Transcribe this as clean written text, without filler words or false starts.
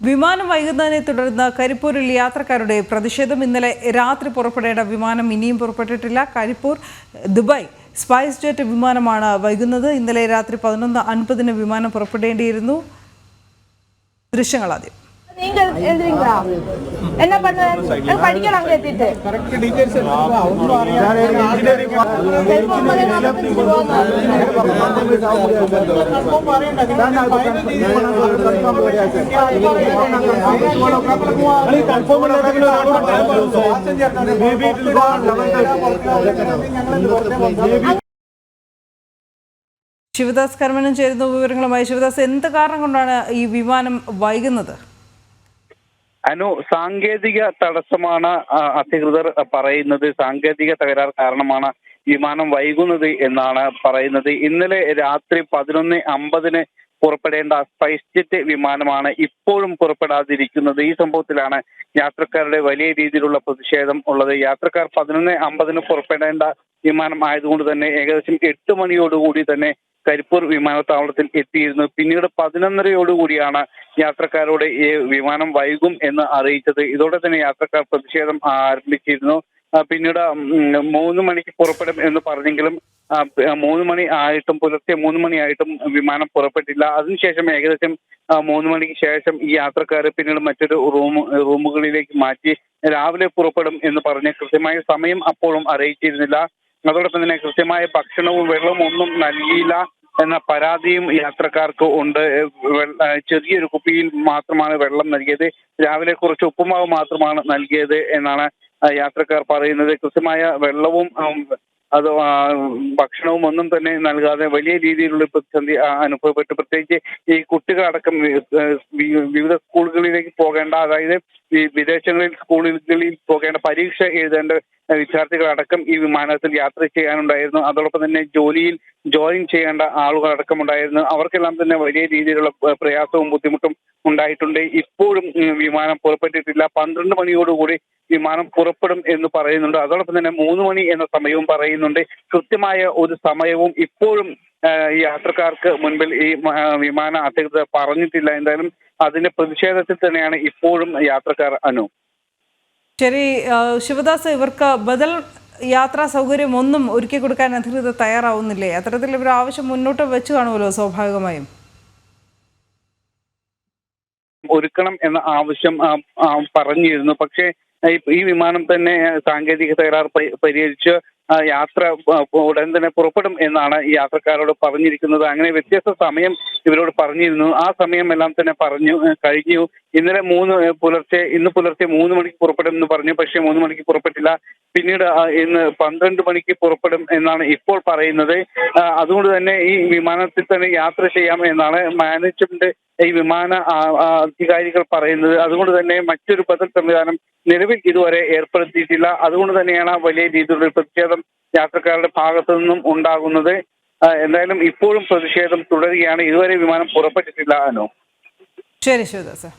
വിമാനം വൈകുന്നതിനെ തുടർന്ന് കരിപ്പൂരിൽ യാത്രക്കാരുടെ പ്രതിഷേധം. ഇന്നലെ രാത്രി പുറപ്പെടേണ്ട വിമാനം ഇനിയും പുറപ്പെട്ടിട്ടില്ല. കരിപ്പൂർ ദുബായ് സ്പൈസ് ജെറ്റ് വിമാനമാണ് വൈകുന്നത്. ഇന്നലെ രാത്രി 11:50 വിമാനം പുറപ്പെടേണ്ടിയിരുന്നു. ദൃശ്യങ്ങളാദ്യം. நீங்கள் எழுதுறீங்களா? என்ன பண்ணுறது? படிக்கலாம் கேட்டுட்டு கரெக்ட் டீடைல்ஸ் ശിവദാസ് കർമ്മനം ചേരുന്ന വിവരങ്ങളുമായി. ശിവദാസ്, എന്ത് കാരണം കൊണ്ടാണ് ഈ വിമാനം വൈകുന്നത്? സാങ്കേതിക തടസ്സമാണ് അധികൃതർ പറയുന്നത്. സാങ്കേതിക തകരാർ കാരണമാണ് വിമാനം വൈകുന്നത് എന്നാണ് പറയുന്നത്. ഇന്നലെ രാത്രി 11:50 പുറപ്പെടേണ്ട സ്പൈസ് ജെറ്റ് വിമാനമാണ് ഇപ്പോഴും പുറപ്പെടാതിരിക്കുന്നത്. ഈ സംഭവത്തിലാണ് യാത്രക്കാരുടെ വലിയ രീതിയിലുള്ള പ്രതിഷേധം ഉള്ളത്. യാത്രക്കാർ 11:50 പുറപ്പെടേണ്ട വിമാനം ആയതുകൊണ്ട് തന്നെ ഏകദേശം 8 മണിയോടുകൂടി തന്നെ കരിപ്പൂർ വിമാനത്താവളത്തിൽ എത്തിയിരുന്നു. പിന്നീട് 11:30 യാത്രക്കാരോട് ഈ വിമാനം വൈകും എന്ന് അറിയിച്ചത്. ഇതോടെ തന്നെ യാത്രക്കാർ പ്രതിഷേധം ആരംഭിച്ചിരുന്നു. പിന്നീട് 3 മണിക്ക് പുറപ്പെടും എന്ന് പറഞ്ഞെങ്കിലും 3 മണി ആയിട്ടും പുലർച്ചെ 3 മണിയായിട്ടും വിമാനം പുറപ്പെട്ടില്ല. അതിനുശേഷം ഏകദേശം 3 മണിക്ക് ശേഷം ഈ യാത്രക്കാർ പിന്നീട് മറ്റൊരു റൂമുകളിലേക്ക് മാറ്റി രാവിലെ പുറപ്പെടും എന്ന് പറഞ്ഞ് കൃത്യമായ സമയം അപ്പോഴും അറിയിച്ചിരുന്നില്ല. അതോടൊപ്പം തന്നെ കൃത്യമായ ഭക്ഷണവും വെള്ളവും ഒന്നും നൽകിയില്ല എന്ന പരാതിയും യാത്രക്കാർക്ക് ഉണ്ട്. ചെറിയൊരു കുപ്പിയിൽ മാത്രമാണ് വെള്ളം നൽകിയത്. രാവിലെ കുറച്ച് ഉപ്പുമാവ് മാത്രമാണ് നൽകിയത് എന്നാണ് യാത്രക്കാർ പറയുന്നത്. കൃത്യമായ വെള്ളവും ഭക്ഷണവും ഒന്നും തന്നെ നൽകാതെ വലിയ രീതിയിലുള്ള പ്രതിസന്ധി അനുഭവപ്പെട്ടു. പ്രത്യേകിച്ച് ഈ കുട്ടികളടക്കം വിവിധ സ്കൂളുകളിലേക്ക് പോകേണ്ട, അതായത് ഈ വിദേശങ്ങളിൽ സ്കൂളുകളിൽ പോകേണ്ട, പരീക്ഷ എഴുതേണ്ട വിദ്യാർത്ഥികളടക്കം ഈ വിമാനത്തിൽ യാത്ര ചെയ്യാനുണ്ടായിരുന്നു. അതോടൊപ്പം തന്നെ ജോലിയിൽ ജോയിൻ ചെയ്യേണ്ട ആളുകളടക്കം ഉണ്ടായിരുന്നു. അവർക്കെല്ലാം തന്നെ വലിയ രീതിയിലുള്ള പ്രയാസവും ബുദ്ധിമുട്ടും ഉണ്ടായിട്ടുണ്ട്. ഇപ്പോഴും വിമാനം പുറപ്പെട്ടിട്ടില്ല. 12 മണിയോടുകൂടി വിമാനം പുറപ്പെടും എന്ന് പറയുന്നുണ്ട്. അതോടൊപ്പം തന്നെ 3 മണി എന്ന സമയവും പറയുന്നുണ്ട്. കൃത്യമായ ഒരു സമയവും ഇപ്പോഴും യാത്രക്കാർക്ക് മുൻപിൽ ഈ വിമാന അധികൃതർ പറഞ്ഞിട്ടില്ല. എന്തായാലും അതിന്റെ പ്രതിഷേധത്തിൽ തന്നെയാണ് ഇപ്പോഴും യാത്രക്കാർ. ശരി ശിവദാസ്, ഇവർക്ക് ബദൽ യാത്രാ സൗകര്യം ഒന്നും ഒരുക്കി കൊടുക്കാൻ അധികൃതർ തയ്യാറാവുന്നില്ലേ? അത്തരത്തിൽ ഇവർ ആവശ്യം മുന്നോട്ട് വെച്ച് കാണുമല്ലോ സ്വാഭാവികമായും. ഒരുക്കണം എന്ന ആവശ്യം പറഞ്ഞിരുന്നു. പക്ഷേ ഈ വിമാനം തന്നെ സാങ്കേതിക തകരാർ പരിഹരിച്ച് യാത്ര ഉടൻ തന്നെ പുറപ്പെടും എന്നാണ് ഈ യാത്രക്കാരോട് പറഞ്ഞിരിക്കുന്നത്. അങ്ങനെ വ്യത്യസ്ത സമയം ഇവരോട് പറഞ്ഞിരുന്നു. ആ സമയം എല്ലാം തന്നെ കഴിഞ്ഞു. ഇന്ന് പുലർച്ചെ 3 മണിക്ക് പുറപ്പെടും എന്ന് പറഞ്ഞു. പക്ഷേ 3 മണിക്ക് പുറപ്പെട്ടില്ല. പിന്നീട് ഇന്ന് 12 മണിക്ക് പുറപ്പെടും എന്നാണ് ഇപ്പോൾ പറയുന്നത്. അതുകൊണ്ട് തന്നെ ഈ വിമാനത്തിൽ തന്നെ യാത്ര ചെയ്യാം എന്നാണ് മാനേജ്മെന്റ് ഈ വിമാന അധികാരികൾ പറയുന്നത്. അതുകൊണ്ട് തന്നെ മറ്റൊരു ബദൽ സംവിധാനം നിലവിൽ ഇതുവരെ ഏർപ്പെടുത്തിയിട്ടില്ല. അതുകൊണ്ട് തന്നെയാണ് വലിയ രീതിയിലുള്ള പ്രതിഷേധം യാത്രക്കാരുടെ ഭാഗത്തു നിന്നും ഉണ്ടാകുന്നത്. എന്തായാലും ഇപ്പോഴും പ്രതിഷേധം തുടരുകയാണ്. ഇതുവരെ വിമാനം പുറപ്പെട്ടിട്ടില്ല. ശരി ശിവദാസ്.